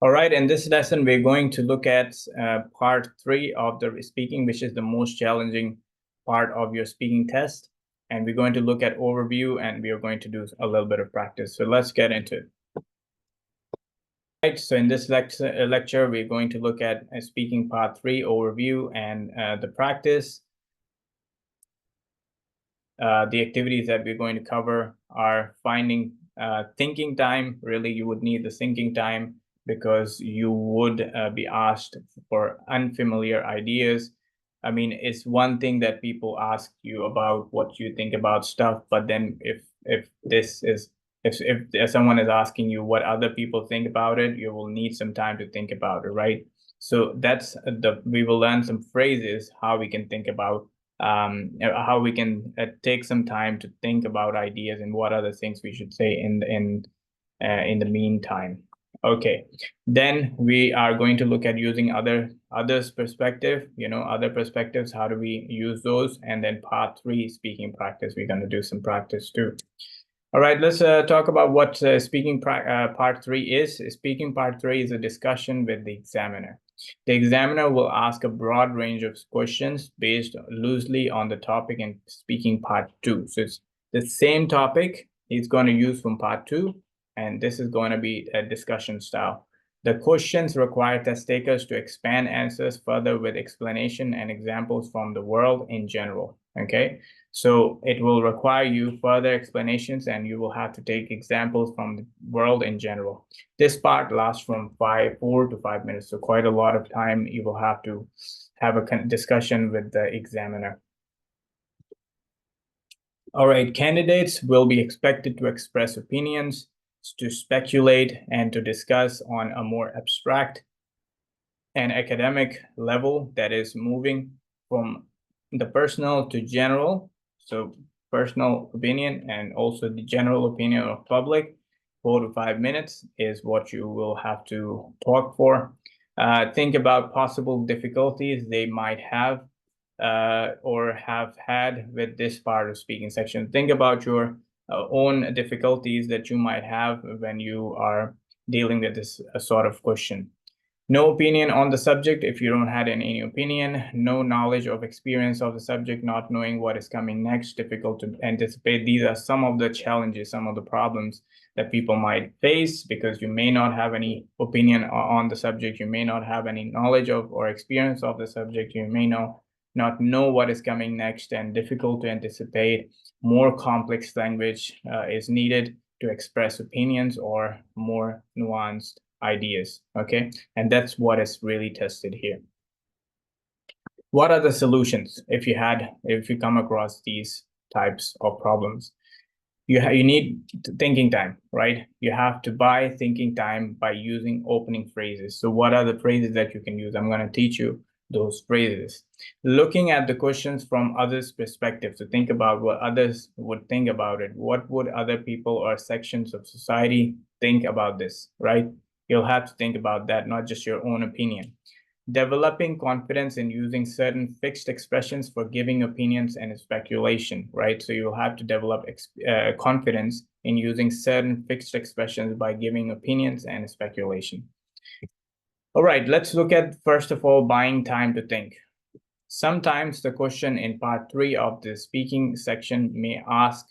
All right, in this lesson, we're going to look at part 3 of the speaking, which is the most challenging part of your speaking test. And we're going to look at overview, and we are going to do a little bit of practice. So let's get into it. Right, so in this lecture, we're going to look at speaking part 3, overview, and the practice. The activities that we're going to cover are finding thinking time. Really, you would need the thinking time because you would be asked for unfamiliar ideas. I mean, it's one thing that people ask you about what you think about stuff, but then if someone is asking you what other people think about it, you will need some time to think about it, right? So that's we will learn some phrases, how we can think about how we can take some time to think about ideas and what other things we should say in the meantime. Okay, then we are going to look at using others' perspective, other perspectives. How do we use those? And then part 3, speaking practice. We're going to do some practice too. All right, let's talk about what speaking part 3 is. Speaking part 3 is a discussion with the examiner. The examiner will ask a broad range of questions based loosely on the topic in speaking part 2. So it's the same topic he's going to use from part 2, and this is going to be a discussion style. The questions require test takers to expand answers further with explanation and examples from the world in general. Okay, so it will require you further explanations, and you will have to take examples from the world in general. This part lasts from 4 to 5 minutes, so quite a lot of time you will have to have a discussion with the examiner. All right, candidates will be expected to express opinions, to speculate, and to discuss on a more abstract and academic level that is moving from the personal to general. So personal opinion and also the general opinion of public. 4 to 5 minutes is what you will have to talk for. Think about possible difficulties they might have or have had with this part of speaking section. Think about your own difficulties that you might have when you are dealing with this sort of question. No opinion on the subject if you don't have any opinion. No knowledge of experience of the subject, not knowing what is coming next, difficult to anticipate. These are some of the challenges, some of the problems that people might face because you may not have any opinion on the subject. You may not have any knowledge of or experience of the subject. You may not know what is coming next, and difficult to anticipate. More complex language is needed to express opinions or more nuanced ideas. Okay, and that's what is really tested here. What are the solutions if you come across these types of problems? You need thinking time, right? You have to buy thinking time by using opening phrases. So what are the phrases that you can use? I'm going to teach you those phrases. Looking at the questions from others' perspective. So think about what others would think about it. What would other people or sections of society think about this, right? You'll have to think about that, not just your own opinion. Developing confidence in using certain fixed expressions for giving opinions and speculation, right? So you'll have to develop confidence in using certain fixed expressions by giving opinions and speculation. All right, let's look at, first of all, buying time to think. Sometimes the question in part 3 of the speaking section may ask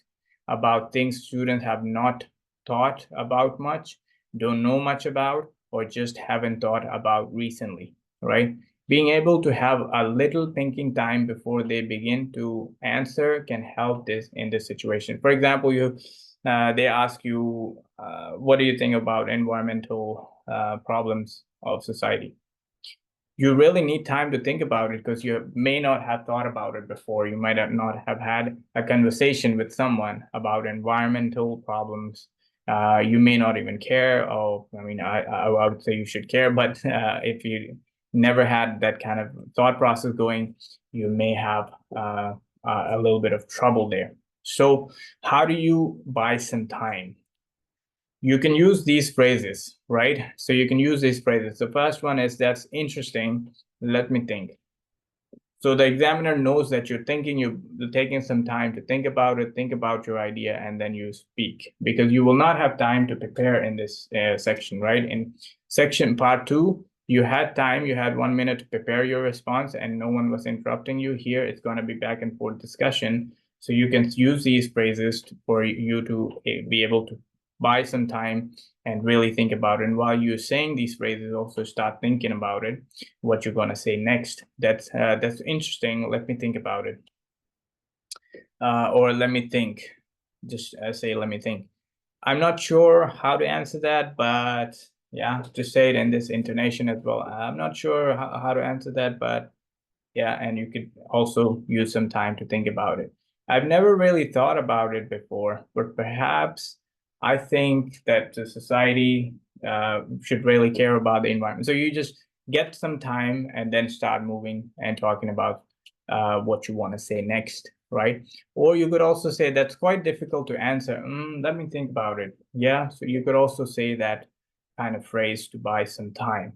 about things students have not thought about much, don't know much about, or just haven't thought about recently, right? Being able to have a little thinking time before they begin to answer can help this in this situation. For example, they ask you, what do you think about environmental problems of society? You really need time to think about it because you may not have thought about it before. You might not have had a conversation with someone about environmental problems. You may not even care. Oh, I mean, I would say you should care, but if you never had that kind of thought process going, you may have a little bit of trouble there. So how do you buy some time? You can use these phrases, right? So you can use these phrases. The first one is, that's interesting. Let me think. So the examiner knows that you're taking some time to think about it, think about your idea, and then you speak, because you will not have time to prepare in this section, right? In section part 2, you had time, you had 1 minute to prepare your response and no one was interrupting you. Here, it's going to be back and forth discussion. So you can use these phrases for you to be able to buy some time and really think about it. And while you're saying these phrases, also start thinking about it, what you're going to say next. That's interesting. Let me think about it. Or let me think. Just say, let me think. I'm not sure how to answer that, but yeah, just say it in this intonation as well. I'm not sure how to answer that, but yeah, and you could also use some time to think about it. I've never really thought about it before, but perhaps I think that the society should really care about the environment. So you just get some time and then start moving and talking about what you want to say next, right? Or you could also say that's quite difficult to answer. Let me think about it. Yeah, so you could also say that kind of phrase to buy some time.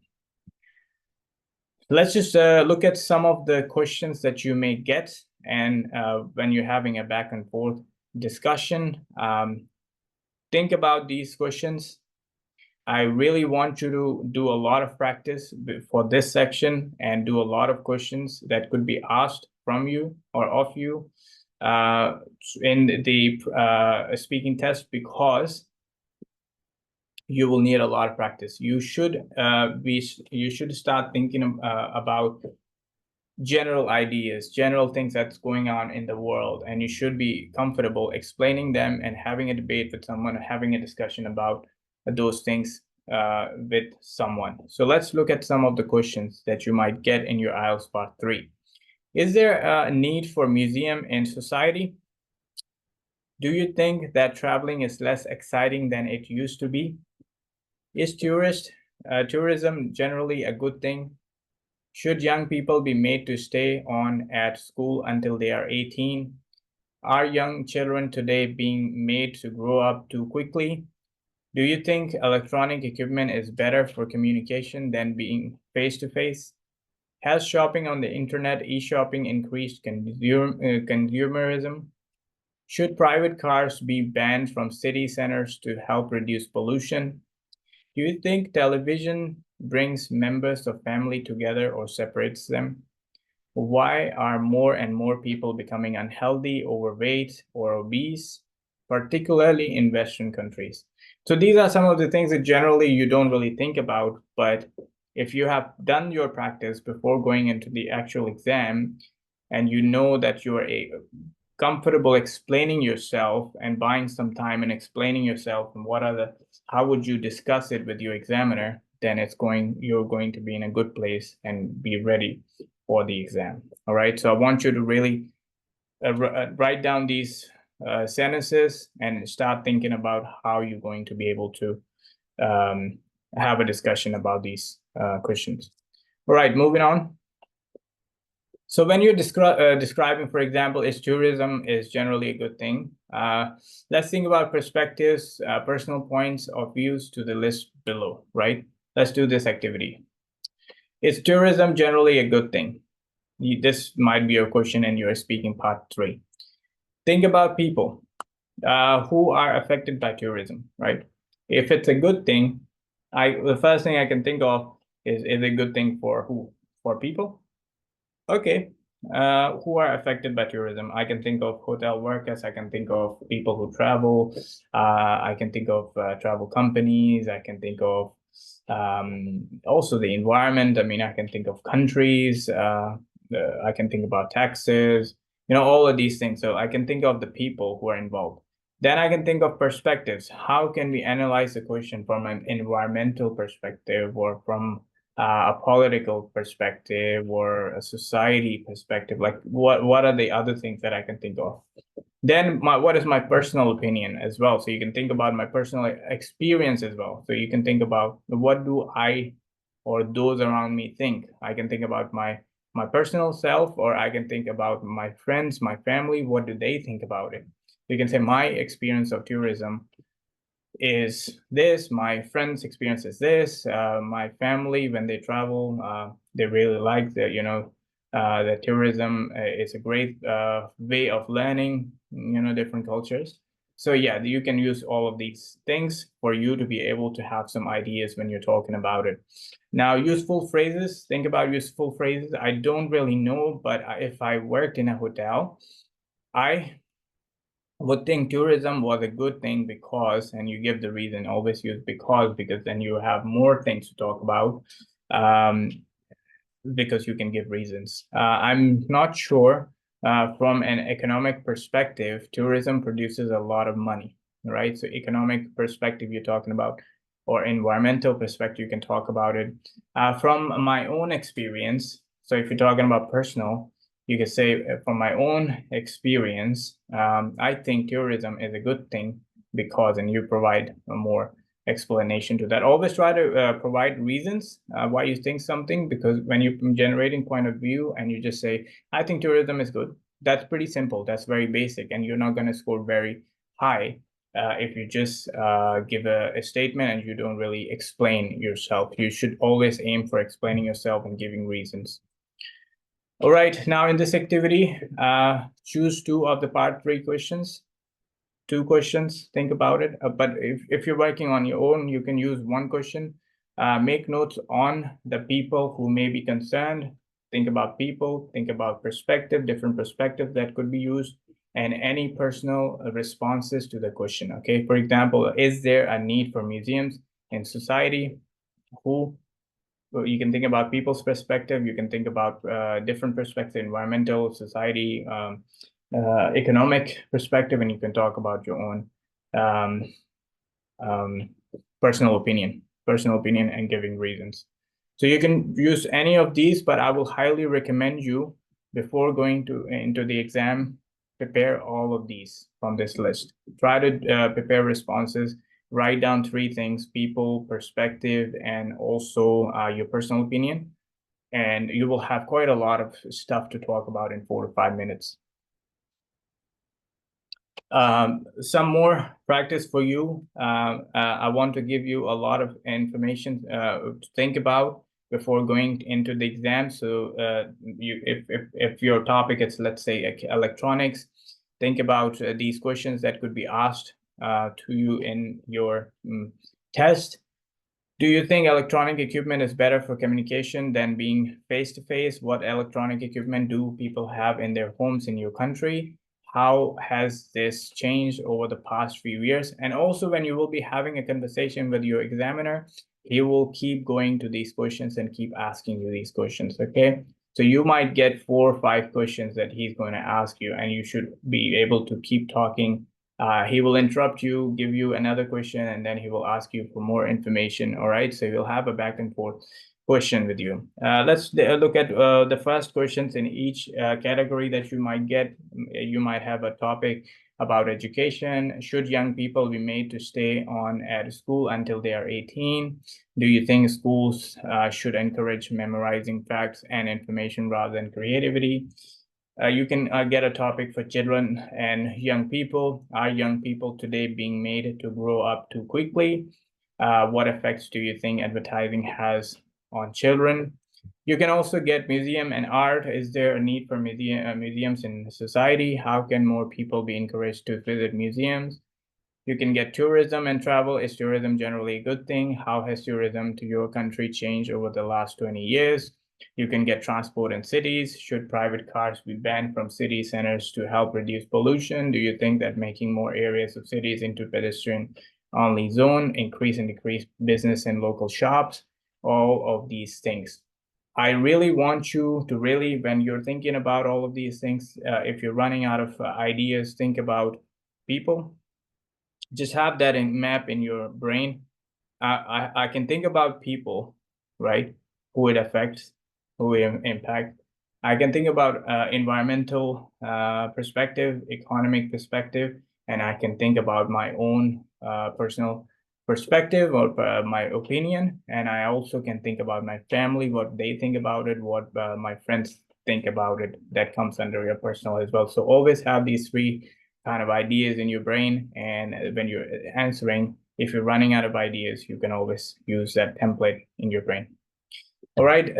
Let's just look at some of the questions that you may get, and when you're having a back and forth discussion, think about these questions. I really want you to do a lot of practice for this section and do a lot of questions that could be asked from you or of you in the speaking test, because you will need a lot of practice. You should start thinking about general ideas, general things that's going on in the world, and you should be comfortable explaining them and having a debate with someone, having a discussion about those things with someone. So let's look at some of the questions that you might get in your IELTS Part 3. Is there a need for museum in society? Do you think that traveling is less exciting than it used to be? Is tourism generally a good thing? Should young people be made to stay on at school until they are 18? Are young children today being made to grow up too quickly? Do you think electronic equipment is better for communication than being face-to-face? Has shopping on the internet, e-shopping, increased consumerism? Should private cars be banned from city centers to help reduce pollution? Do you think television brings members of family together or separates them? Why are more and more people becoming unhealthy, overweight, or obese, particularly in Western countries? So these are some of the things that generally you don't really think about, but if you have done your practice before going into the actual exam, and you know that you are comfortable explaining yourself and buying some time and explaining yourself and how would you discuss it with your examiner, then you're going to be in a good place and be ready for the exam. All right, so I want you to really write down these sentences and start thinking about how you're going to be able to have a discussion about these questions. All right, moving on. So when you're describing, for example, is tourism is generally a good thing, let's think about perspectives, personal points of views to the list below, right? Let's do this activity. Is tourism generally a good thing? This might be your question in your speaking part 3. Think about people who are affected by tourism, right? If it's a good thing, the first thing I can think of is a good thing for who? For people? Okay. Who are affected by tourism? I can think of hotel workers. I can think of people who travel. I can think of travel companies. I can think of also the environment. I mean, I can think of countries. I can think about taxes. All of these things. So I can think of the people who are involved. Then I can think of perspectives. How can we analyze the question from an environmental perspective or from a political perspective or a society perspective? Like what are the other things that I can think of? Then what is my personal opinion as well? So you can think about my personal experience as well. So you can think about what do I or those around me think. I can think about my personal self, or I can think about my friends, my family. What do they think about it? You can say my experience of tourism is this, my friends' experience is this, my family, when they travel, they really like that tourism is a great way of learning, different cultures. So yeah, you can use all of these things for you to be able to have some ideas when you're talking about it. Now, useful phrases, think about useful phrases. I don't really know, but if I worked in a hotel, I would think tourism was a good thing because, and you give the reason, always use because then you have more things to talk about. Because you can give reasons. I'm not sure from an economic perspective, tourism produces a lot of money, right? So economic perspective you're talking about, or environmental perspective, you can talk about it. From my own experience, so if you're talking about personal, you could say from my own experience, I think tourism is a good thing because, and you provide a more explanation to that. Always try to provide reasons why you think something, because when you're generating point of view and you just say, I think tourism is good, that's pretty simple. That's very basic, and you're not going to score very high if you just give a statement and you don't really explain yourself. You should always aim for explaining yourself and giving reasons. All right, now in this activity, choose 2 of the part 3 questions. 2 questions, think about it. But if you're working on your own, you can use 1 question. Make notes on the people who may be concerned. Think about people, think about perspective, different perspectives that could be used, and any personal responses to the question. Okay, for example, is there a need for museums in society? You can think about people's perspective, you can think about different perspectives, environmental, society, economic perspective, and you can talk about your own personal opinion and giving reasons. So you can use any of these, but I will highly recommend you, before going into the exam, prepare all of these from this list. Try to prepare responses. Write down 3 things: people, perspective, and also your personal opinion. And you will have quite a lot of stuff to talk about in 4 to 5 minutes. Some more practice for you. I want to give you a lot of information to think about before going into the exam. So if your topic is, let's say, electronics, think about these questions that could be asked to you in your test. Do you think electronic equipment is better for communication than being face-to-face? What electronic equipment do people have in their homes in your country? How has this changed over the past few years? And also, when you will be having a conversation with your examiner, he will keep going to these questions and keep asking you these questions, okay? So you might get 4 or 5 questions that he's going to ask you, and you should be able to keep talking. He will interrupt you, give you another question, and then he will ask you for more information, all right? So you'll have a back and forth question with you. Let's look at the first questions in each category that you might get. You might have a topic about education. Should young people be made to stay on at school until they are 18? Do you think schools should encourage memorizing facts and information rather than creativity? You can get a topic for children and young people. Are young people today being made to grow up too quickly? What effects do you think advertising has on children? You can also get museum and art. Is there a need for museums in society? How can more people be encouraged to visit museums? You can get tourism and travel. Is tourism generally a good thing? How has tourism to your country changed over the last 20 years? You can get transport in cities. Should private cars be banned from city centers to help reduce pollution? Do you think that making more areas of cities into pedestrian-only zone increase and decrease business in local shops? All of these things. I really want you to really, when you're thinking about all of these things, if you're running out of ideas, think about people. Just have that map in your brain. I can think about people, right? Who it affects, who it impact. I can think about environmental perspective, economic perspective, and I can think about my own personal perspective or my opinion. And I also can think about my family, what they think about it, what my friends think about it. That comes under your personal as well. So always have these 3 kind of ideas in your brain. And when you're answering, if you're running out of ideas, you can always use that template in your brain. All right.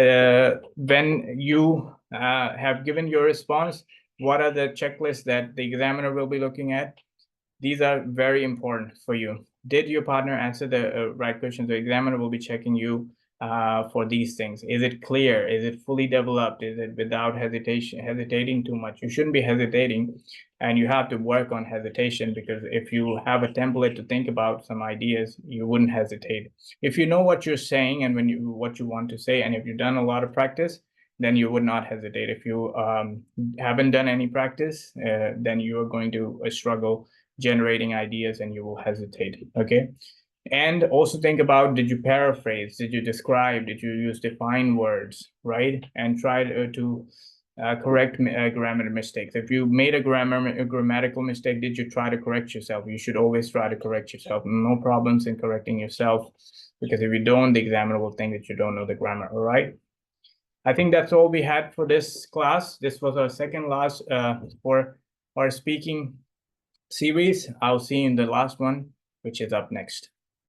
When you have given your response. What are the checklists that the examiner will be looking at? These are very important for you. Did your partner answer the right questions? The examiner will be checking you for these things. Is it clear? Is it fully developed? Is it without hesitating too much? You shouldn't be hesitating, and you have to work on hesitation, because if you have a template to think about some ideas, you wouldn't hesitate. If you know what you're saying and what you want to say, and if you've done a lot of practice, then you would not hesitate. If you haven't done any practice, then you are going to struggle generating ideas, and you will hesitate. Okay. And also think about, did you paraphrase? Did you describe? Did you use defined words? Right? And try to correct grammar mistakes. If you made a grammatical mistake, did you try to correct yourself? You should always try to correct yourself. No problems in correcting yourself, because if you don't, the examiner will think that you don't know the grammar. All right. I think that's all we had for this class. This was our second last for our speaking series. I'll see you in the last one, which is up next.